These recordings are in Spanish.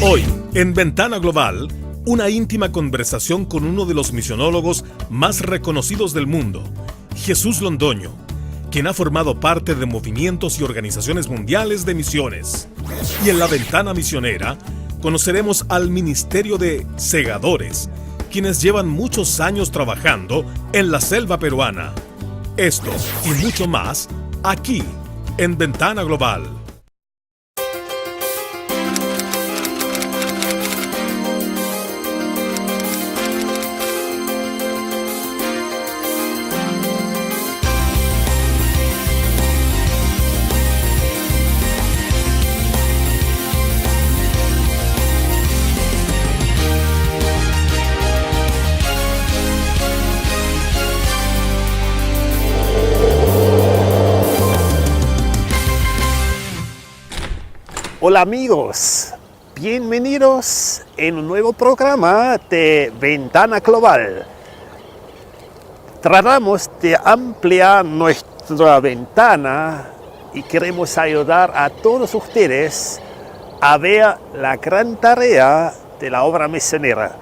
Hoy, en Ventana Global, una íntima conversación con uno de los misionólogos más reconocidos del mundo, Jesús Londoño, quien ha formado parte de movimientos y organizaciones mundiales de misiones. Y en la Ventana Misionera, conoceremos al Ministerio de Segadores, quienes llevan muchos años trabajando en la selva peruana. Esto y mucho más, aquí, en Ventana Global. Hola amigos, bienvenidos en un nuevo programa de Ventana Global. Tratamos de ampliar nuestra ventana y queremos ayudar a todos ustedes a ver la gran tarea de la obra misionera.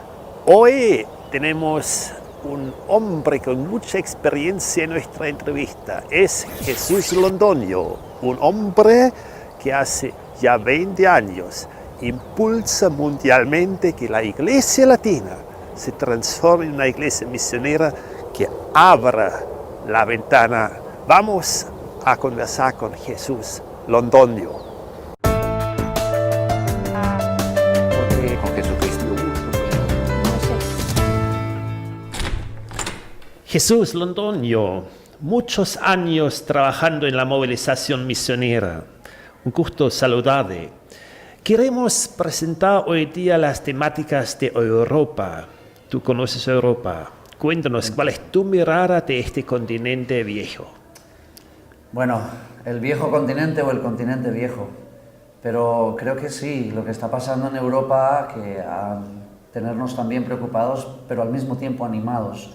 Hoy tenemos un hombre con mucha experiencia en nuestra entrevista. Es Jesús Londoño, un hombre que hace ya 20 años impulsa mundialmente que la iglesia latina se transforme en una iglesia misionera que abra la ventana. Vamos a conversar con Jesús Londoño. Con Jesucristo. Jesús Londoño, muchos años trabajando en la movilización misionera. Un gusto saludarte. Queremos presentar hoy día las temáticas de Europa. Tú conoces Europa. Cuéntanos, ¿cuál es tu mirada de este continente viejo? Bueno, el viejo continente o el continente viejo. Pero creo que sí, lo que está pasando en Europa, que a tenernos también preocupados, pero al mismo tiempo animados,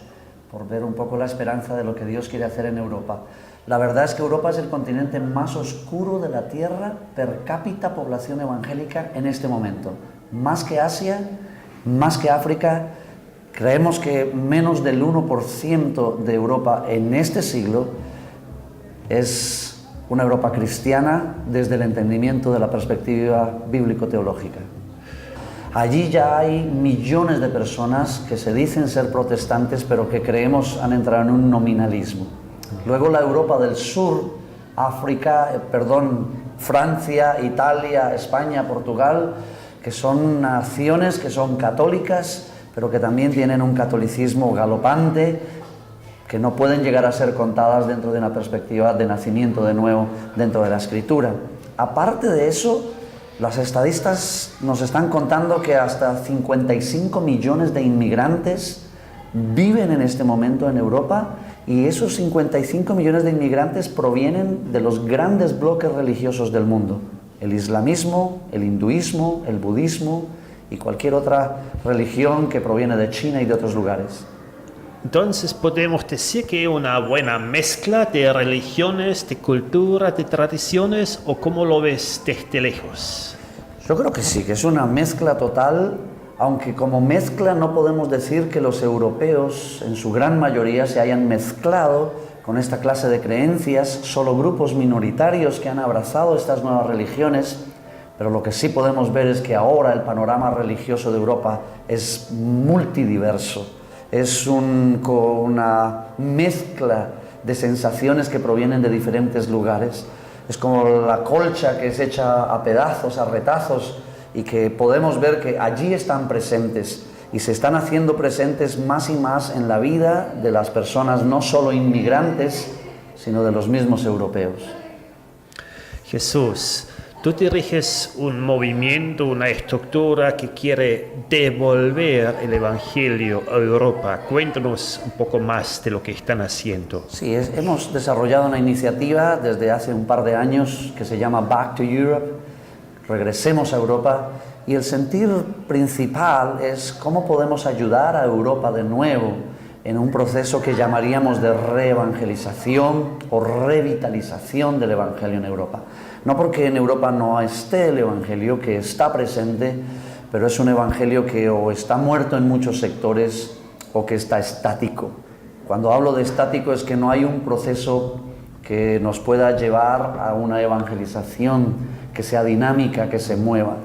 por ver un poco la esperanza de lo que Dios quiere hacer en Europa. La verdad es que Europa es el continente más oscuro de la Tierra per cápita población evangélica en este momento. Más que Asia, más que África. Creemos que menos del 1% de Europa en este siglo es una Europa cristiana desde el entendimiento de la perspectiva bíblico-teológica. Allí ya hay millones de personas que se dicen ser protestantes, pero que creemos han entrado en un nominalismo. Luego la Europa del Sur, Francia, Italia, España, Portugal, que son naciones que son católicas, pero que también tienen un catolicismo galopante, que no pueden llegar a ser contadas dentro de una perspectiva de nacimiento de nuevo dentro de la Escritura. Aparte de eso, las estadistas nos están contando que hasta 55 millones de inmigrantes viven en este momento en Europa, y esos 55 millones de inmigrantes provienen de los grandes bloques religiosos del mundo: el islamismo, el hinduismo, el budismo y cualquier otra religión que proviene de China y de otros lugares. Entonces podemos decir que hay una buena mezcla de religiones, de cultura, de tradiciones, ¿o cómo lo ves desde lejos? Yo creo que sí, que es una mezcla total. Aunque como mezcla no podemos decir que los europeos en su gran mayoría se hayan mezclado con esta clase de creencias, solo grupos minoritarios que han abrazado estas nuevas religiones, pero lo que sí podemos ver es que ahora el panorama religioso de Europa es multidiverso, es una mezcla de sensaciones que provienen de diferentes lugares. Es como la colcha que es hecha a pedazos, a retazos, y que podemos ver que allí están presentes y se están haciendo presentes más y más en la vida de las personas, no solo inmigrantes, sino de los mismos europeos. Jesús, tú diriges un movimiento, una estructura que quiere devolver el Evangelio a Europa. Cuéntanos un poco más de lo que están haciendo. Sí, hemos desarrollado una iniciativa desde hace un par de años que se llama Back to Europe. Regresemos a Europa, y el sentir principal es cómo podemos ayudar a Europa de nuevo en un proceso que llamaríamos de reevangelización o revitalización del Evangelio en Europa. No porque en Europa no esté el Evangelio, que está presente, pero es un evangelio que o está muerto en muchos sectores o que está estático. Cuando hablo de estático es que no hay un proceso que nos pueda llevar a una evangelización que sea dinámica, que se mueva.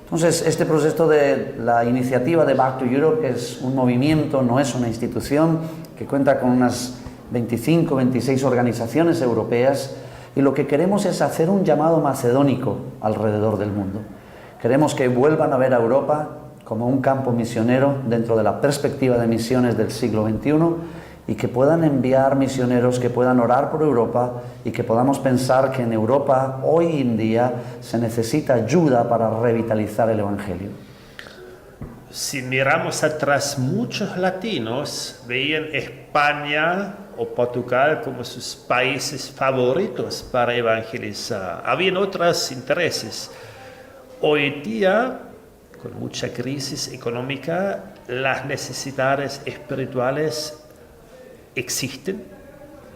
Entonces, este proceso de la iniciativa de Back to Europe es un movimiento, no es una institución, que cuenta con unas 25, 26 organizaciones europeas, y lo que queremos es hacer un llamado macedónico alrededor del mundo. Queremos que vuelvan a ver a Europa como un campo misionero dentro de la perspectiva de misiones del siglo XXI, y que puedan enviar misioneros, que puedan orar por Europa y que podamos pensar que en Europa hoy en día se necesita ayuda para revitalizar el Evangelio. Si miramos atrás, muchos latinos veían España o Portugal como sus países favoritos para evangelizar. Habían otros intereses. Hoy día, con mucha crisis económica, las necesidades espirituales existen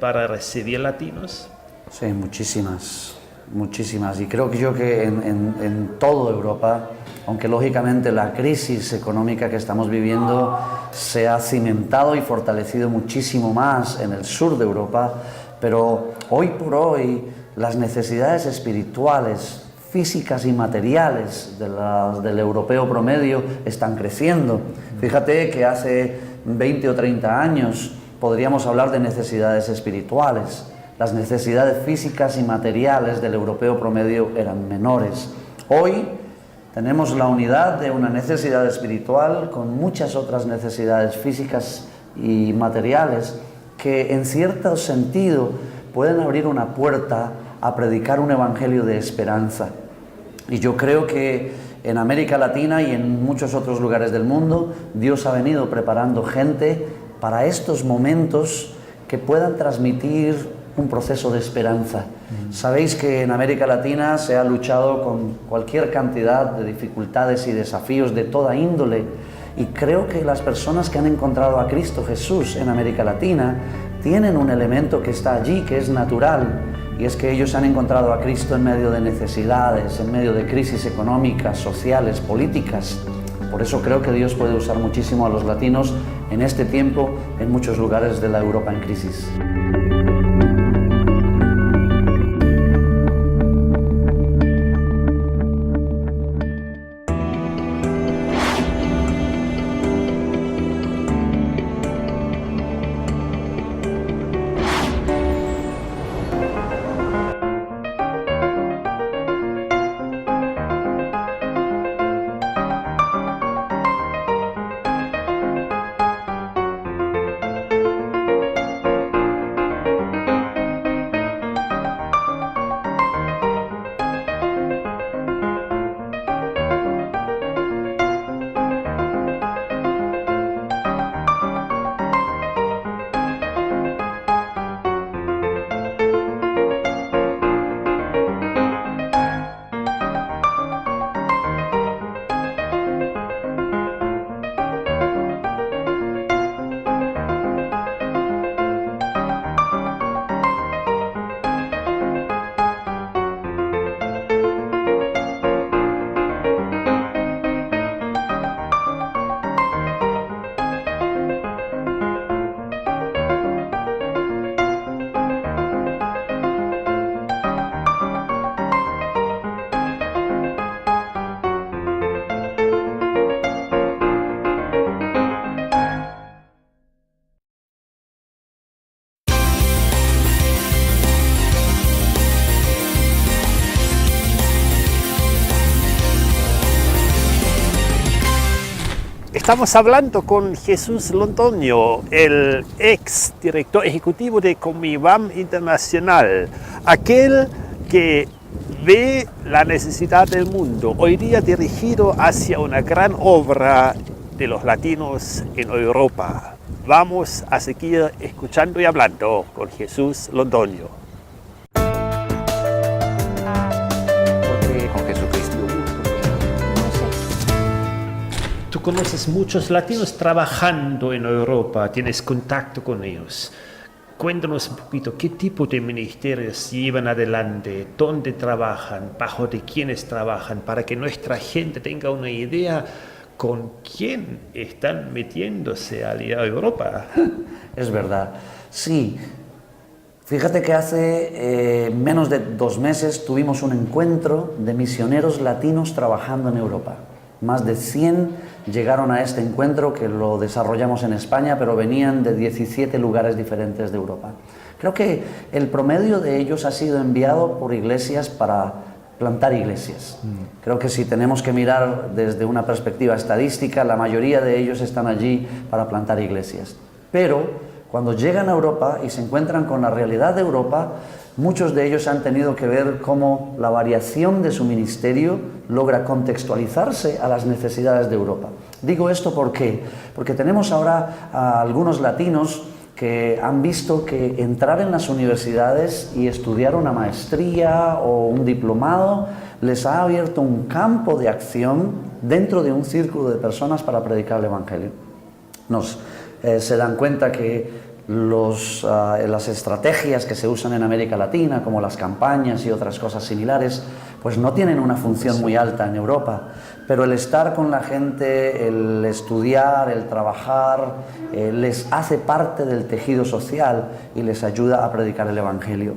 para recibir latinos. Sí, muchísimas. Y creo que en toda Europa, aunque lógicamente la crisis económica que estamos viviendo se ha cimentado y fortalecido muchísimo más en el sur de Europa, pero hoy por hoy las necesidades espirituales, físicas y materiales del europeo promedio están creciendo. Fíjate que hace 20 o 30 años podríamos hablar de necesidades espirituales. Las necesidades físicas y materiales del europeo promedio eran menores. Hoy tenemos la unidad de una necesidad espiritual con muchas otras necesidades físicas y materiales que en cierto sentido pueden abrir una puerta a predicar un evangelio de esperanza. Y yo creo que en América Latina y en muchos otros lugares del mundo, Dios ha venido preparando gente para estos momentos que puedan transmitir un proceso de esperanza. Sabéis que en América Latina se ha luchado con cualquier cantidad de dificultades y desafíos de toda índole, y creo que las personas que han encontrado a Cristo Jesús en América Latina tienen un elemento que está allí, que es natural, y es que ellos han encontrado a Cristo en medio de necesidades, en medio de crisis económicas, sociales, políticas. Por eso creo que Dios puede usar muchísimo a los latinos en este tiempo, en muchos lugares de la Europa en crisis. Estamos hablando con Jesús Londoño, el ex director ejecutivo de Comivam Internacional, aquel que ve la necesidad del mundo, hoy día dirigido hacia una gran obra de los latinos en Europa. Vamos a seguir escuchando y hablando con Jesús Londoño. Porque con Jesucristo. Tú conoces muchos latinos trabajando en Europa, tienes contacto con ellos. Cuéntanos un poquito, ¿qué tipo de ministerios llevan adelante? ¿Dónde trabajan? ¿Bajo de quiénes trabajan? Para que nuestra gente tenga una idea con quién están metiéndose al ir a Europa. Es verdad, sí. Fíjate que hace menos de 2 meses tuvimos un encuentro de misioneros latinos trabajando en Europa. Más de 100 llegaron a este encuentro que lo desarrollamos en España, pero venían de 17 lugares diferentes de Europa. Creo que el promedio de ellos ha sido enviado por iglesias para plantar iglesias. Creo que si tenemos que mirar desde una perspectiva estadística, la mayoría de ellos están allí para plantar iglesias. Pero cuando llegan a Europa y se encuentran con la realidad de Europa, muchos de ellos han tenido que ver cómo la variación de su ministerio logra contextualizarse a las necesidades de Europa. Digo esto ¿por qué? Porque tenemos ahora a algunos latinos que han visto que entrar en las universidades y estudiar una maestría o un diplomado les ha abierto un campo de acción dentro de un círculo de personas para predicar el Evangelio. Se dan cuenta que las estrategias que se usan en América Latina, como las campañas y otras cosas similares, pues no tienen una función muy alta en Europa, pero el estar con la gente, el estudiar, el trabajar, les hace parte del tejido social y les ayuda a predicar el Evangelio.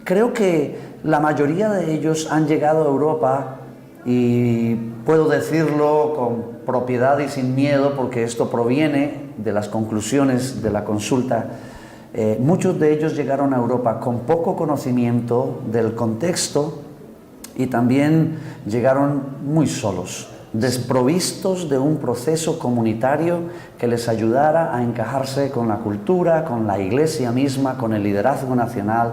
Creo que la mayoría de ellos han llegado a Europa, y puedo decirlo con propiedad y sin miedo porque esto proviene de las conclusiones de la consulta. Muchos de ellos llegaron a Europa con poco conocimiento del contexto y también llegaron muy solos, desprovistos de un proceso comunitario que les ayudara a encajarse con la cultura, con la iglesia misma, con el liderazgo nacional.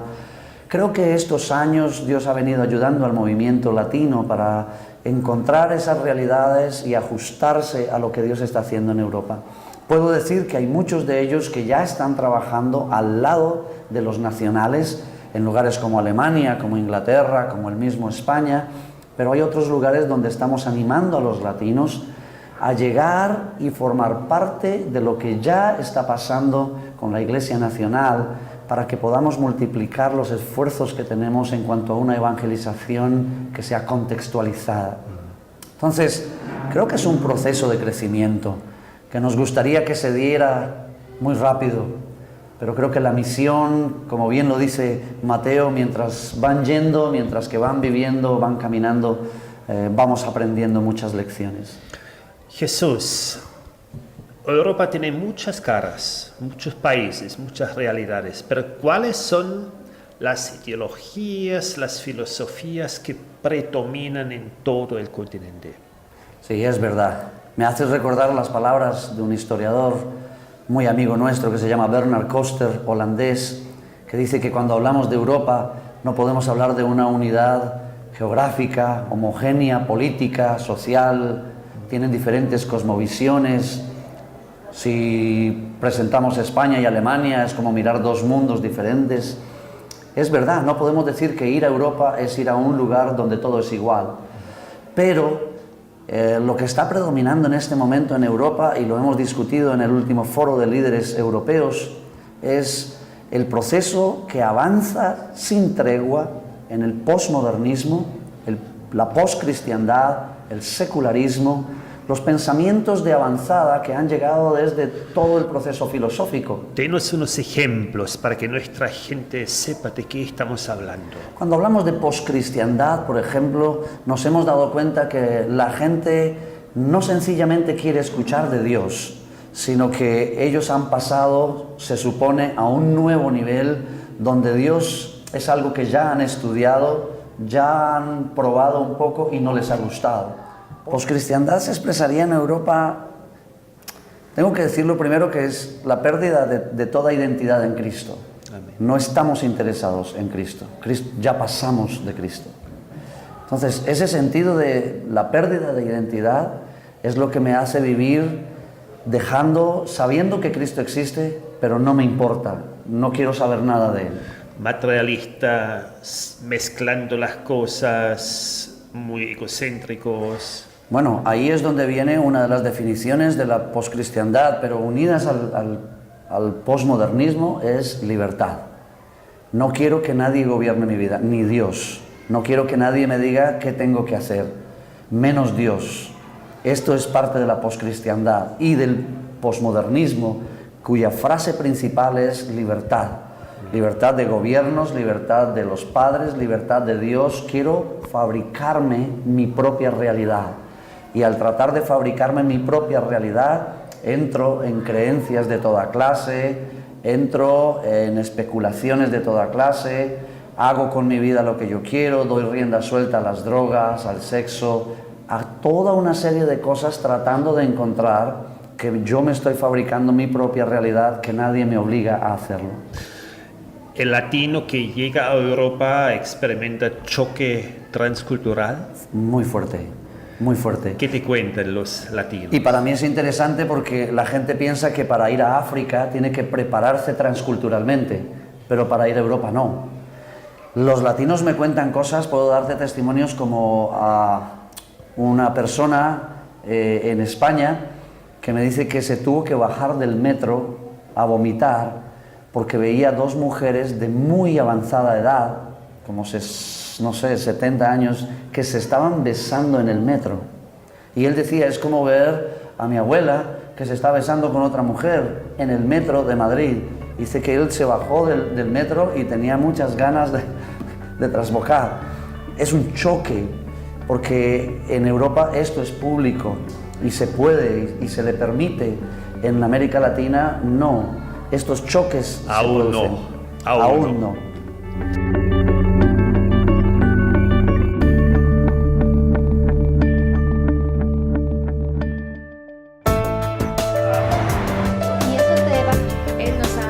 Creo que estos años Dios ha venido ayudando al movimiento latino para encontrar esas realidades y ajustarse a lo que Dios está haciendo en Europa. Puedo decir que hay muchos de ellos que ya están trabajando al lado de los nacionales en lugares como Alemania, como Inglaterra, como el mismo España, pero hay otros lugares donde estamos animando a los latinos a llegar y formar parte de lo que ya está pasando con la Iglesia Nacional, para que podamos multiplicar los esfuerzos que tenemos en cuanto a una evangelización que sea contextualizada. Entonces, creo que es un proceso de crecimiento, que nos gustaría que se diera muy rápido, pero creo que la misión, como bien lo dice Mateo, mientras van yendo, mientras que van viviendo, van caminando, vamos aprendiendo muchas lecciones. Jesús, Europa tiene muchas caras, muchos países, muchas realidades, pero ¿cuáles son las ideologías, las filosofías que predominan en todo el continente? Sí, es verdad. Me hace recordar las palabras de un historiador muy amigo nuestro que se llama Bernard Koster, holandés, que dice que cuando hablamos de Europa no podemos hablar de una unidad geográfica, homogénea, política, social, tienen diferentes cosmovisiones. Si presentamos España y Alemania es como mirar dos mundos diferentes. Es verdad, no podemos decir que ir a Europa es ir a un lugar donde todo es igual, pero lo que está predominando en este momento en Europa, y lo hemos discutido en el último foro de líderes europeos, es el proceso que avanza sin tregua en el posmodernismo, la poscristiandad, el secularismo, los pensamientos de avanzada que han llegado desde todo el proceso filosófico. Denos unos ejemplos para que nuestra gente sepa de qué estamos hablando. Cuando hablamos de poscristiandad, por ejemplo, nos hemos dado cuenta que la gente no sencillamente quiere escuchar de Dios, sino que ellos han pasado, se supone, a un nuevo nivel donde Dios es algo que ya han estudiado, ya han probado un poco y no les ha gustado. Poscristiandad se expresaría en Europa, tengo que decirlo primero, que es la pérdida de toda identidad en Cristo. Amén. No estamos interesados en Cristo, ya pasamos de Cristo. Entonces, ese sentido de la pérdida de identidad es lo que me hace vivir sabiendo que Cristo existe, pero no me importa, no quiero saber nada de Él. Materialista, mezclando las cosas, muy egocéntricos. Bueno, ahí es donde viene una de las definiciones de la poscristiandad, pero unidas a al posmodernismo es libertad. No quiero que nadie gobierne mi vida, ni Dios. No quiero que nadie me diga qué tengo que hacer, menos Dios. Esto es parte de la poscristiandad y del posmodernismo, cuya frase principal es libertad. Libertad de gobiernos, libertad de los padres, libertad de Dios. Quiero fabricarme mi propia realidad. Y al tratar de fabricarme mi propia realidad, entro en creencias de toda clase, entro en especulaciones de toda clase, hago con mi vida lo que yo quiero, doy rienda suelta a las drogas, al sexo, a toda una serie de cosas tratando de encontrar que yo me estoy fabricando mi propia realidad, que nadie me obliga a hacerlo. ¿El latino que llega a Europa experimenta choque transcultural? Muy fuerte, muy fuerte. ¿Qué te cuentan los latinos? Y para mí es interesante porque la gente piensa que para ir a África tiene que prepararse transculturalmente, pero para ir a Europa no. Los latinos me cuentan cosas, puedo darte testimonios como a una persona en España que me dice que se tuvo que bajar del metro a vomitar porque veía dos mujeres de muy avanzada edad, como no sé, 70 años, que se estaban besando en el metro. Y él decía, es como ver a mi abuela que se está besando con otra mujer en el metro de Madrid. Dice que él se bajó del metro y tenía muchas ganas de trasbocar. Es un choque, porque en Europa esto es público y se puede y se le permite. En América Latina no. Estos choques aún se producen. no. Aún no. Y eso te va, él nos ha...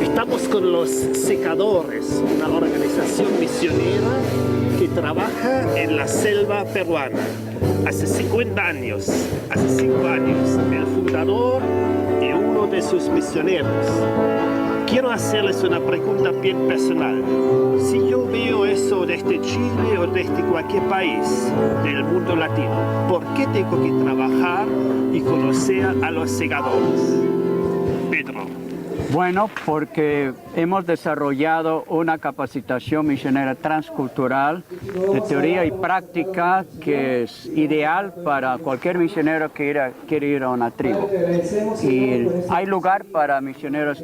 Estamos con los Secadores, una organización misionera que trabaja en la selva peruana. Hace 5 años, el fundador y uno de sus misioneros. Quiero hacerles una pregunta bien personal. Si yo veo eso desde Chile o desde cualquier país del mundo latino, ¿por qué tengo que trabajar y conocer a los segadores? Pedro. Bueno, porque hemos desarrollado una capacitación misionera transcultural de teoría y práctica que es ideal para cualquier misionero que quiere ir a una tribu. Y hay lugar para misioneros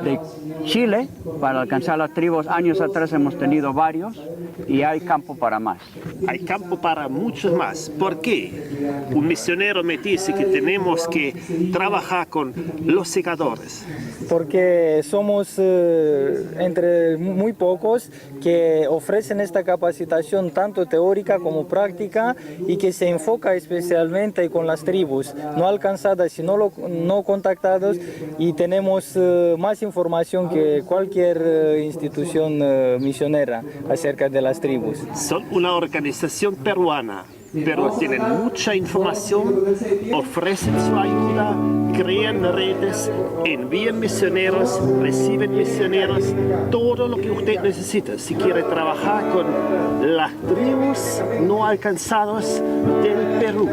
de Chile para alcanzar las tribus. Años atrás hemos tenido varios y hay campo para más. Hay campo para muchos más. ¿Por qué? Un misionero me dice que tenemos que trabajar con los segadores. Porque somos entre muy pocos que ofrecen esta capacitación tanto teórica como práctica y que se enfoca especialmente con las tribus no alcanzadas y no contactadas, y tenemos más información que cualquier institución misionera acerca de las tribus. Son una organización peruana, pero tienen mucha información, ofrecen su ayuda, crean redes, envían misioneros, reciben misioneros, todo lo que usted necesita si quiere trabajar con las tribus no alcanzadas del Perú.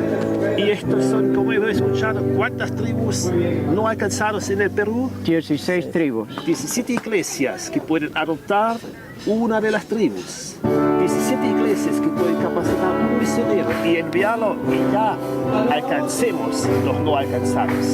Y estos son, como he escuchado, ¿cuántas tribus no alcanzadas en el Perú? 16 tribus. 17 iglesias que pueden adoptar una de las tribus. 17 iglesias que pueden capacitar a un misionero y enviarlo y ya alcancemos los no alcanzados.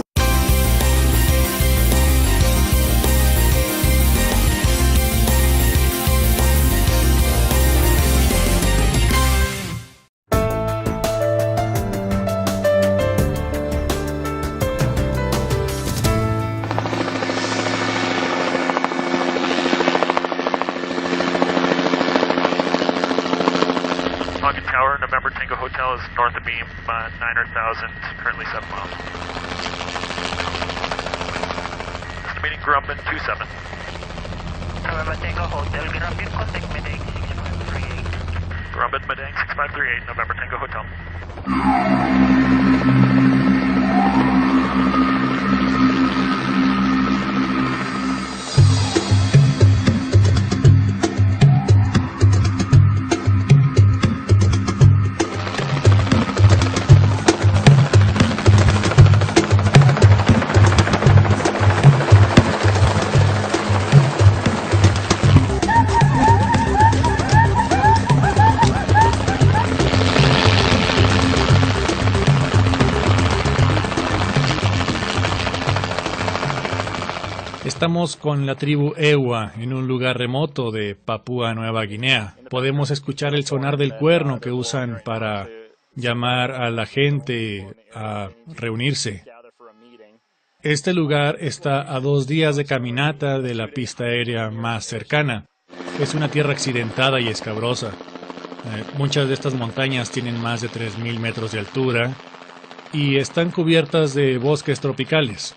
Tower, November Tango Hotel is north of beam, 9,000, currently 7 miles. Estimating Grumman 27. November Tango Hotel, Grumman, contact Medang 6538. Grumman Medang 6538, November Tango Hotel. Estamos con la tribu Ewa en un lugar remoto de Papúa Nueva Guinea. Podemos escuchar el sonar del cuerno que usan para llamar a la gente a reunirse. Este lugar está a 2 días de caminata de la pista aérea más cercana. Es una tierra accidentada y escabrosa. Muchas de estas montañas tienen más de 3.000 metros de altura y están cubiertas de bosques tropicales.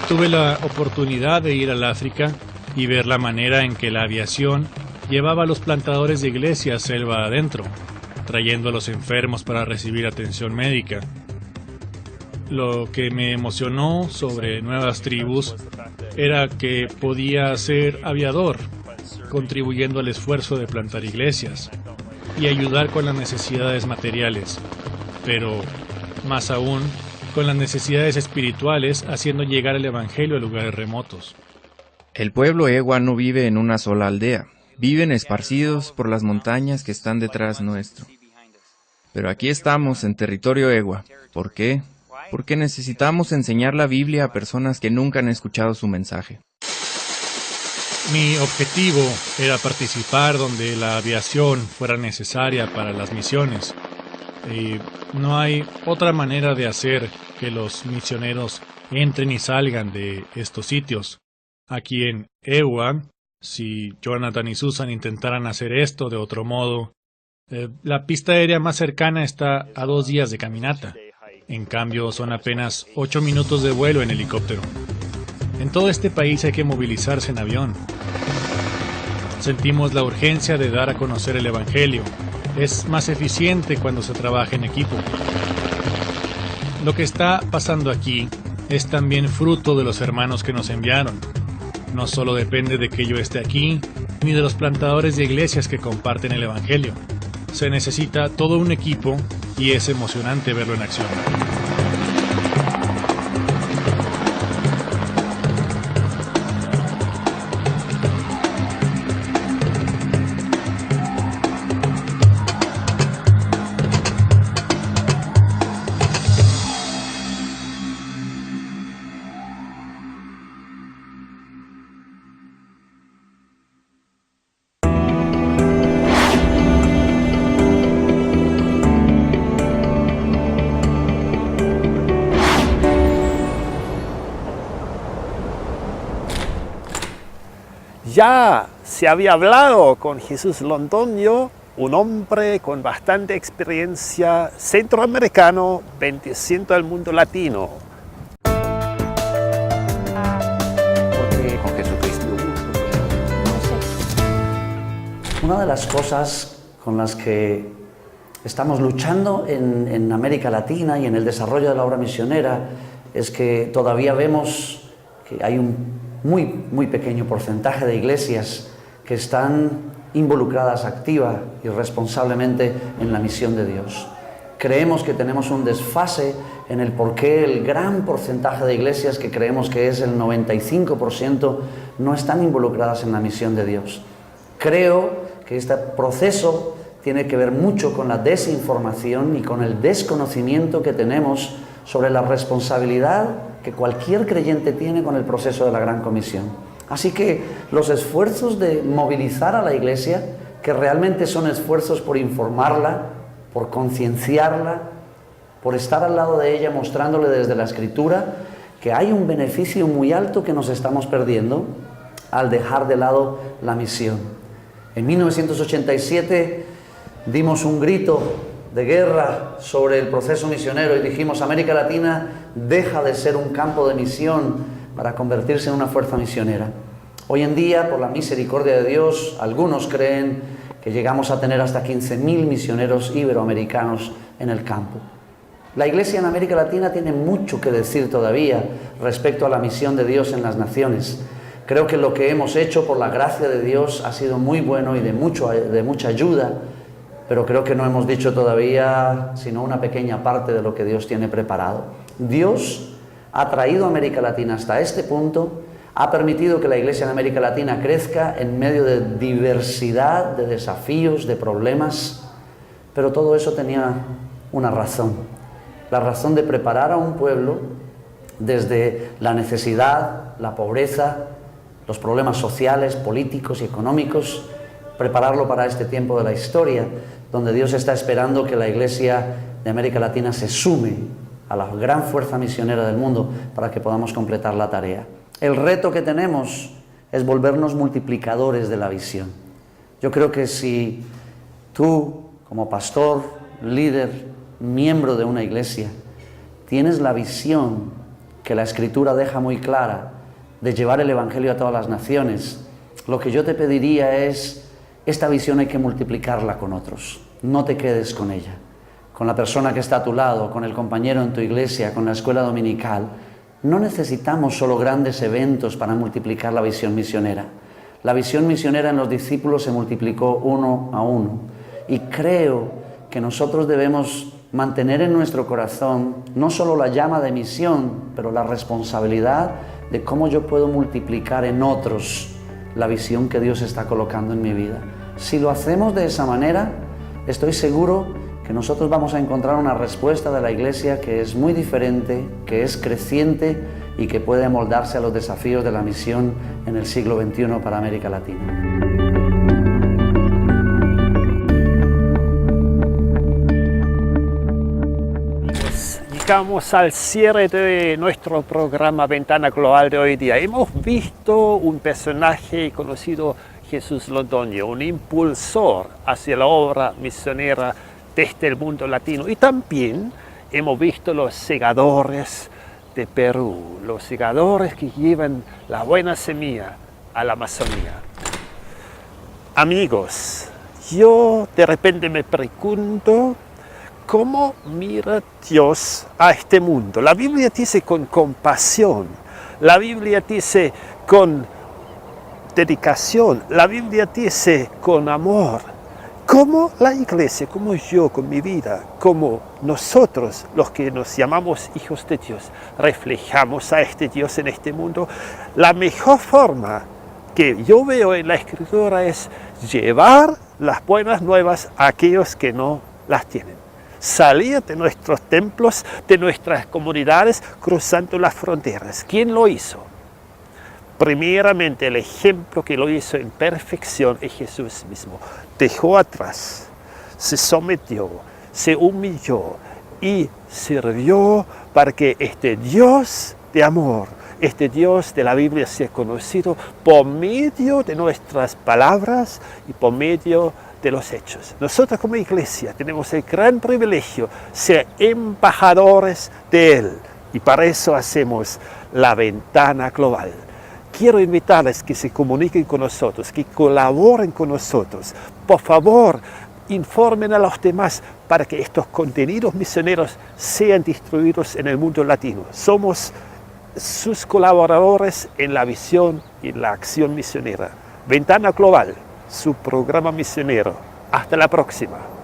Tuve la oportunidad de ir al África y ver la manera en que la aviación llevaba a los plantadores de iglesias selva adentro, trayendo a los enfermos para recibir atención médica. Lo que me emocionó sobre Nuevas Tribus era que podía ser aviador, contribuyendo al esfuerzo de plantar iglesias y ayudar con las necesidades materiales, pero más aún con las necesidades espirituales, haciendo llegar el evangelio a lugares remotos. El pueblo Ewa no vive en una sola aldea, viven esparcidos por las montañas que están detrás nuestro. Pero aquí estamos en territorio Ewa. ¿Por qué? Porque necesitamos enseñar la Biblia a personas que nunca han escuchado su mensaje. Mi objetivo era participar donde la aviación fuera necesaria para las misiones. Y no hay otra manera de hacer que los misioneros entren y salgan de estos sitios. Aquí en Ewa, si Jonathan y Susan intentaran hacer esto de otro modo, la pista aérea más cercana está a 2 días de caminata. En cambio, son apenas 8 minutos de vuelo en helicóptero. En todo este país hay que movilizarse en avión. Sentimos la urgencia de dar a conocer el evangelio. Es más eficiente cuando se trabaja en equipo. Lo que está pasando aquí es también fruto de los hermanos que nos enviaron. No solo depende de que yo esté aquí, ni de los plantadores de iglesias que comparten el evangelio. Se necesita todo un equipo y es emocionante verlo en acción. Ya se había hablado con Jesús Londoño, un hombre con bastante experiencia centroamericano, bendiciendo al mundo latino. Porque con Jesucristo. Una de las cosas con las que estamos luchando en América Latina y en el desarrollo de la obra misionera es que todavía vemos que hay un muy pequeño porcentaje de iglesias que están involucradas activa y responsablemente en la misión de Dios. Creemos que tenemos un desfase en el por qué el gran porcentaje de iglesias, que creemos que es el 95%, no están involucradas en la misión de Dios. Creo que este proceso tiene que ver mucho con la desinformación y con el desconocimiento que tenemos sobre la responsabilidad que cualquier creyente tiene con el proceso de la Gran Comisión. Así que los esfuerzos de movilizar a la Iglesia, que realmente son esfuerzos por informarla, por concienciarla, por estar al lado de ella mostrándole desde la Escritura que hay un beneficio muy alto que nos estamos perdiendo al dejar de lado la misión. En 1987 dimos un grito de guerra sobre el proceso misionero y dijimos: América Latina deja de ser un campo de misión para convertirse en una fuerza misionera. Hoy en día, por la misericordia de Dios, algunos creen que llegamos a tener hasta 15.000 misioneros iberoamericanos en el campo. La Iglesia en América Latina tiene mucho que decir todavía respecto a la misión de Dios en las naciones. Creo que lo que hemos hecho por la gracia de Dios ha sido muy bueno y de mucha ayuda, pero creo que no hemos dicho todavía sino una pequeña parte de lo que Dios tiene preparado. Dios ha traído a América Latina hasta este punto, ha permitido que la Iglesia en América Latina crezca en medio de diversidad, de desafíos, de problemas, pero todo eso tenía una razón. La razón de preparar a un pueblo desde la necesidad la pobreza, los problemas sociales, políticos y económicos, prepararlo para este tiempo de la historia, donde Dios está esperando que la Iglesia de América Latina se sume a la gran fuerza misionera del mundo para que podamos completar la tarea. El reto que tenemos es volvernos multiplicadores de la visión. Yo creo que si tú, como pastor, líder, miembro de una iglesia, tienes la visión que la Escritura deja muy clara de llevar el Evangelio a todas las naciones, lo que yo te pediría es, esta visión hay que multiplicarla con otros. No te quedes con ella, con la persona que está a tu lado, con el compañero en tu iglesia, con la escuela dominical. No necesitamos solo grandes eventos para multiplicar la visión misionera. La visión misionera en los discípulos se multiplicó 1 a 1. Y creo que nosotros debemos mantener en nuestro corazón no solo la llama de misión, pero la responsabilidad de cómo yo puedo multiplicar en otros la visión que Dios está colocando en mi vida. Si lo hacemos de esa manera, estoy seguro que nosotros vamos a encontrar una respuesta de la Iglesia que es muy diferente, que es creciente y que puede amoldarse a los desafíos de la misión en el siglo XXI para América Latina. Llegamos al cierre de nuestro programa Ventana Global de hoy día. Hemos visto un personaje conocido, Jesús Londoño, un impulsor hacia la obra misionera desde el mundo latino. Y también hemos visto los segadores de Perú, los segadores que llevan la buena semilla a la Amazonía. Amigos, yo de repente me pregunto, ¿cómo mira Dios a este mundo? La Biblia dice con compasión, la Biblia dice con dedicación, la Biblia dice con amor. ¿Cómo la iglesia, como yo, con mi vida, como nosotros, los que nos llamamos hijos de Dios, reflejamos a este Dios en este mundo? La mejor forma que yo veo en la Escritura es llevar las buenas nuevas a aquellos que no las tienen. Salir de nuestros templos, de nuestras comunidades, cruzando las fronteras. ¿Quién lo hizo? Primeramente, el ejemplo que lo hizo en perfección es Jesús mismo. Dejó atrás, se sometió, se humilló y sirvió para que este Dios de amor, este Dios de la Biblia sea conocido por medio de nuestras palabras y por medio de los hechos. Nosotros como iglesia tenemos el gran privilegio de ser embajadores de Él y para eso hacemos la Ventana Global. Quiero invitarles que se comuniquen con nosotros, que colaboren con nosotros. Por favor, informen a los demás para que estos contenidos misioneros sean distribuidos en el mundo latino. Somos sus colaboradores en la visión y la acción misionera. Ventana Global, su programa misionero. Hasta la próxima.